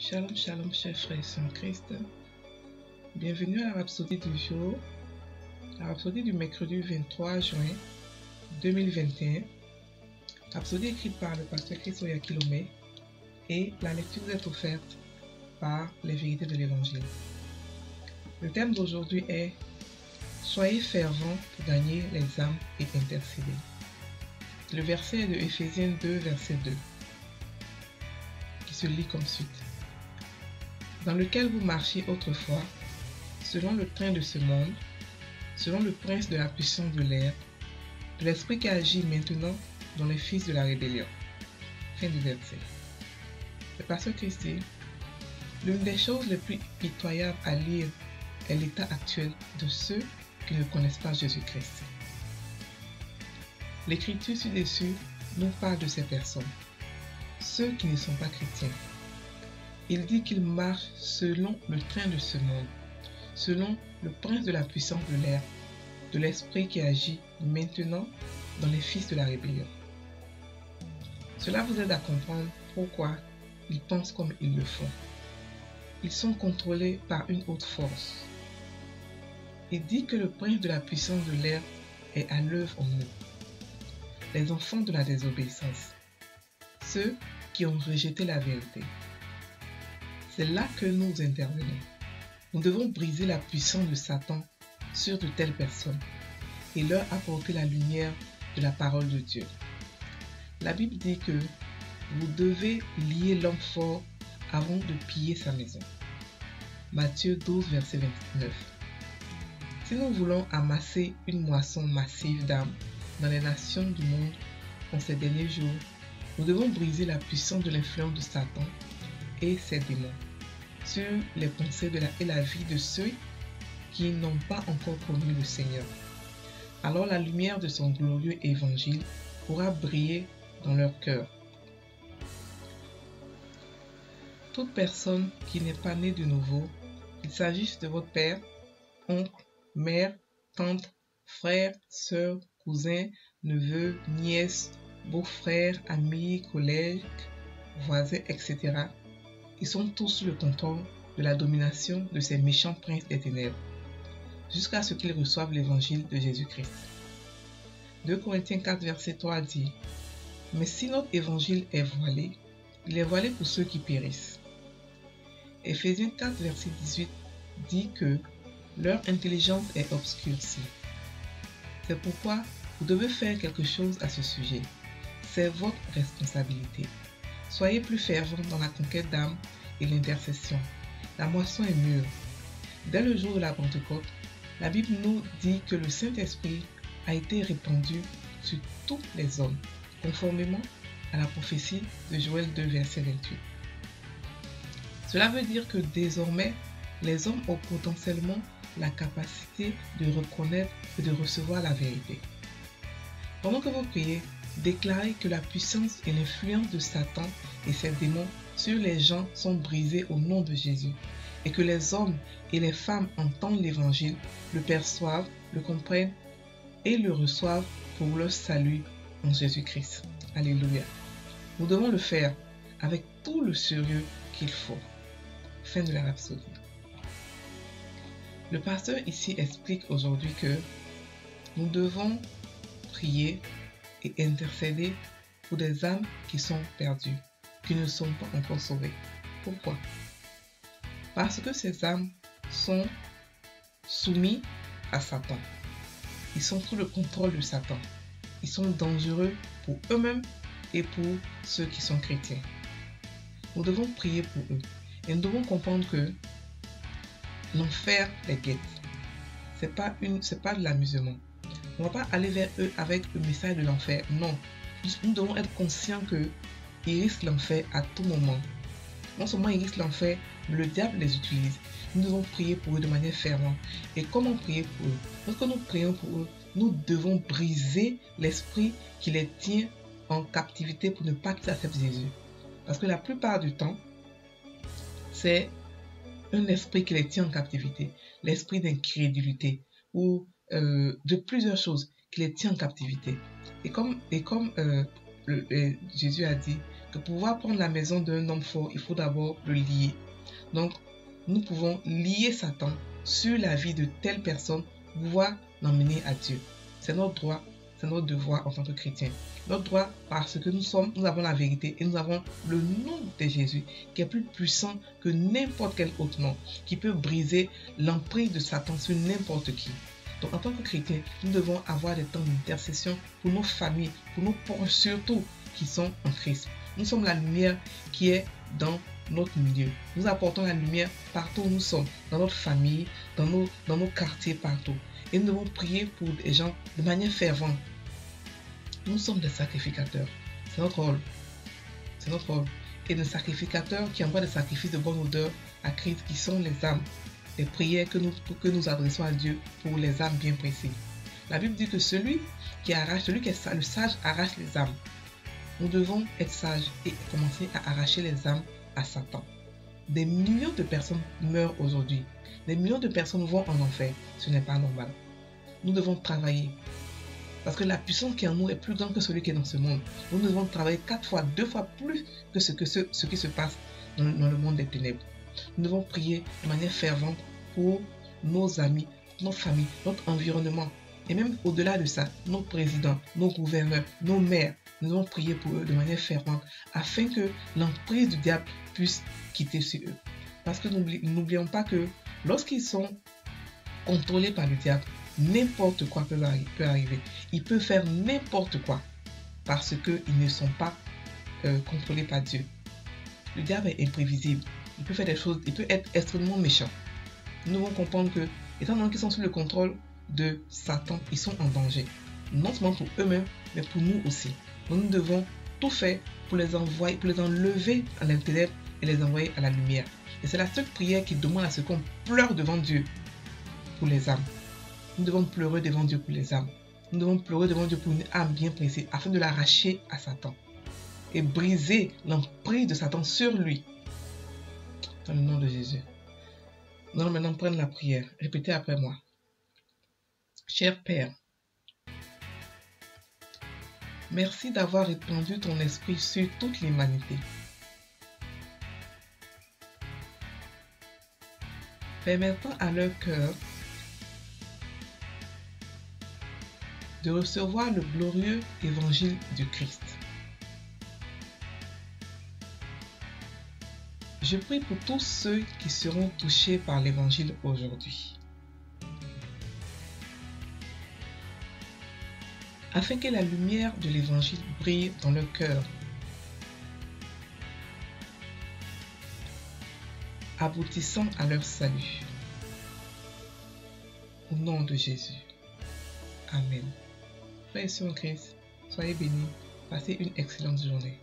Shalom, shalom, chers frères et sœurs en Christ. Bienvenue à la Rhapsodie du jour, la Rhapsodie du mercredi 23 juin 2021. Rhapsodie écrite par le pasteur Christ Oyakilome et la lecture est offerte par les vérités de l'Évangile. Le thème d'aujourd'hui est « Soyez fervents pour gagner les âmes et intercéder ». Le verset est de Éphésiens 2, verset 2, qui se lit comme suite. Dans lequel vous marchiez autrefois, selon le train de ce monde, selon le prince de la puissance de l'air, de l'esprit qui agit maintenant dans les fils de la rébellion. Fin du verset. Le pasteur Christ dit, l'une des choses les plus pitoyables à lire est l'état actuel de ceux qui ne connaissent pas Jésus-Christ. L'Écriture ci-dessus nous parle de ces personnes, ceux qui ne sont pas chrétiens. Il dit qu'ils marchent selon le train de ce monde, selon le prince de la puissance de l'air, de l'esprit qui agit maintenant dans les fils de la rébellion. Cela vous aide à comprendre pourquoi ils pensent comme ils le font. Ils sont contrôlés par une autre force. Il dit que le prince de la puissance de l'air est à l'œuvre en nous, les enfants de la désobéissance, ceux qui ont rejeté la vérité. C'est là que nous intervenons. Nous devons briser la puissance de Satan sur de telles personnes et leur apporter la lumière de la parole de Dieu. La Bible dit que vous devez lier l'homme fort avant de piller sa maison. Matthieu 12, verset 29. Si nous voulons amasser une moisson massive d'âmes dans les nations du monde en ces derniers jours, nous devons briser la puissance de l'influence de Satan et ses démons sur les pensées et la vie de ceux qui n'ont pas encore connu le Seigneur. Alors la lumière de son glorieux évangile pourra briller dans leur cœur. Toute personne qui n'est pas née de nouveau, qu'il s'agisse de votre père, oncle, mère, tante, frère, sœur, cousin, neveu, nièce, beau-frère, ami, collègue, voisin, etc., ils sont tous sous le contrôle de la domination de ces méchants princes des ténèbres, jusqu'à ce qu'ils reçoivent l'évangile de Jésus-Christ. 2 Corinthiens 4, verset 3 dit, « Mais si notre évangile est voilé, il est voilé pour ceux qui périssent. » Éphésiens 4, verset 18 dit que leur intelligence est obscurcie. C'est pourquoi vous devez faire quelque chose à ce sujet. C'est votre responsabilité. Soyez plus fervents dans la conquête d'âmes et l'intercession. La moisson est mûre. Dès le jour de la Pentecôte, la Bible nous dit que le Saint-Esprit a été répandu sur tous les hommes, conformément à la prophétie de Joël 2, verset 28. Cela veut dire que désormais, les hommes ont potentiellement la capacité de reconnaître et de recevoir la vérité. Pendant que vous priez, déclarez que la puissance et l'influence de Satan et ses démons sur les gens sont brisés au nom de Jésus et que les hommes et les femmes entendent l'évangile, le perçoivent, le comprennent et le reçoivent pour leur salut en Jésus-Christ. Alléluia. Nous devons le faire avec tout le sérieux qu'il faut. Fin de la rhapsodie. Le pasteur ici explique aujourd'hui que nous devons prier et intercéder pour des âmes qui sont perdues, qui ne sont pas encore sauvées. Pourquoi? Parce que ces âmes sont soumises à Satan. Ils sont sous le contrôle de Satan. Ils sont dangereux pour eux-mêmes et pour ceux qui sont chrétiens. Nous devons prier pour eux. Et nous devons comprendre que l'enfer les guette. C'est pas de l'amusement. On ne va pas aller vers eux avec le message de l'enfer. Non. Nous devons être conscients qu'ils risquent l'enfer à tout moment. Non seulement ils risquent l'enfer, mais le diable les utilise. Nous devons prier pour eux de manière fervente. Et comment prier pour eux? Lorsque nous prions pour eux, nous devons briser l'esprit qui les tient en captivité pour ne pas qu'ils acceptent Jésus. Parce que la plupart du temps, c'est un esprit qui les tient en captivité. L'esprit d'incrédulité ou de plusieurs choses qui les tient en captivité. Et comme Jésus a dit, que pour pouvoir prendre la maison d'un homme fort, il faut d'abord le lier. Donc, nous pouvons lier Satan sur la vie de telle personne pour pouvoir l'emmener à Dieu. C'est notre droit, c'est notre devoir en tant que chrétien. Notre droit parce que nous avons la vérité et nous avons le nom de Jésus qui est plus puissant que n'importe quel autre nom, qui peut briser l'emprise de Satan sur n'importe qui. Donc en tant que chrétien, nous devons avoir des temps d'intercession pour nos familles, pour nos proches surtout qui sont en Christ. Nous sommes la lumière qui est dans notre milieu. Nous apportons la lumière partout où nous sommes, dans notre famille, dans nos quartiers, partout. Et nous devons prier pour les gens de manière fervente. Nous sommes des sacrificateurs. C'est notre rôle. C'est notre rôle. Et des sacrificateurs qui envoient des sacrifices de bonne odeur à Christ, qui sont les âmes. Les prières que nous adressons à Dieu pour les âmes bien précises. La Bible dit que celui qui est le sage arrache les âmes. Nous devons être sages et commencer à arracher les âmes à Satan. Des millions de personnes meurent aujourd'hui. Des millions de personnes vont en enfer. Ce n'est pas normal. Nous devons travailler. Parce que la puissance qui est en nous est plus grande que celui qui est dans ce monde. Nous devons travailler 4 fois, 2 fois plus que ce qui se passe dans le monde des ténèbres. Nous devons prier de manière fervente pour nos amis, notre famille, notre environnement. Et même au-delà de ça, nos présidents, nos gouverneurs, nos maires, nous devons prier pour eux de manière fervente afin que l'emprise du diable puisse quitter sur eux. Parce que n'oublions pas que lorsqu'ils sont contrôlés par le diable, n'importe quoi peut arriver. Il peut faire n'importe quoi parce qu'ils ne sont pas contrôlés par Dieu. Le diable est imprévisible. Il peut faire des choses, il peut être extrêmement méchant. Nous devons comprendre que, étant donné qu'ils sont sous le contrôle de Satan, ils sont en danger. Non seulement pour eux-mêmes, mais pour nous aussi. Donc nous devons tout faire pour les enlever à la ténèbres et les envoyer à la lumière. Et c'est la seule prière qui demande à ce qu'on pleure devant Dieu pour les âmes. Nous devons pleurer devant Dieu pour les âmes. Nous devons pleurer devant Dieu pour une âme bien précise afin de l'arracher à Satan et briser l'emprise de Satan sur lui. Dans le nom de Jésus. Nous allons maintenant prendre la prière. Répétez après moi. Cher Père, merci d'avoir répandu ton esprit sur toute l'humanité. Permettant à leur cœur de recevoir le glorieux évangile du Christ. Je prie pour tous ceux qui seront touchés par l'évangile aujourd'hui, afin que la lumière de l'évangile brille dans leur cœur, aboutissant à leur salut. Au nom de Jésus. Amen. Frères et sœurs en Christ, soyez bénis, passez une excellente journée.